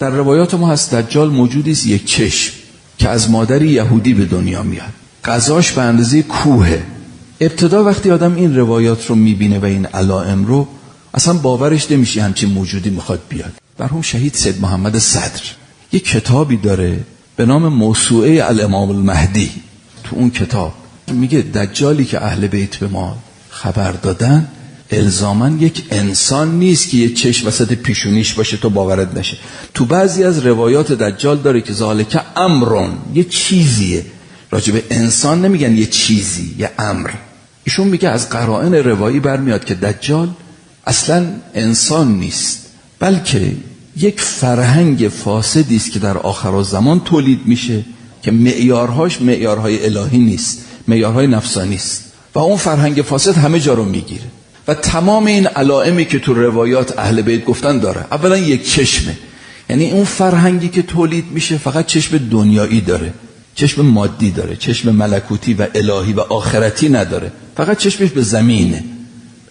در روایات ما هست دجال موجودی است یک چشم که از مادری یهودی به دنیا میاد، غذاش به اندازه کوهه. ابتدا وقتی آدم این روایات رو میبینه و این علائم رو اصلا باورش نمیشه همچین موجودی میخواد بیاد. مرحوم شهید سید محمد صدر یک کتابی داره به نام موسوعه الامام المهدی. تو اون کتاب میگه دجالی که اهل بیت به ما خبر دادن الزاماً یک انسان نیست که یه چشم وسط پیشونیش باشه تو باورت نشه. تو بعضی از روایات دجال داره که ذالک امرون، یه چیزیه. راجع به انسان نمیگن یه چیزی، یه امر. ایشون میگه از قرائن روایی برمیاد که دجال اصلاً انسان نیست، بلکه یک فرهنگ فاسدی است که در آخرالزمان تولید میشه که معیارهاش معیارهای الهی نیست، معیارهای نفسانی است و اون فرهنگ فاسد همه جا رو میگیره و تمام این علائمی که تو روایات اهل بیت گفتن داره. اولا یک چشمه، یعنی اون فرهنگی که تولید میشه فقط چشم دنیایی داره، چشم مادی داره، چشم ملکوتی و الهی و آخرتی نداره، فقط چشمش به زمینه.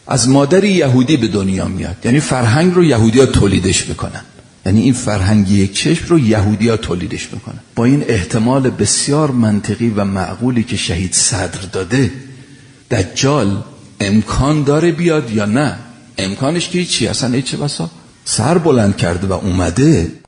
از مادری یهودی به دنیا میاد، یعنی فرهنگ رو یهودی‌ها تولیدش میکنن، یعنی این فرهنگ یک چشم رو یهودی‌ها تولیدش میکنن. با این احتمال بسیار منطقی و معقولی که شهید صدر داده، دجال امکان داره بیاد یا نه؟ امکانش که چی؟ اصلا چه بسا سر بلند کرده و اومده.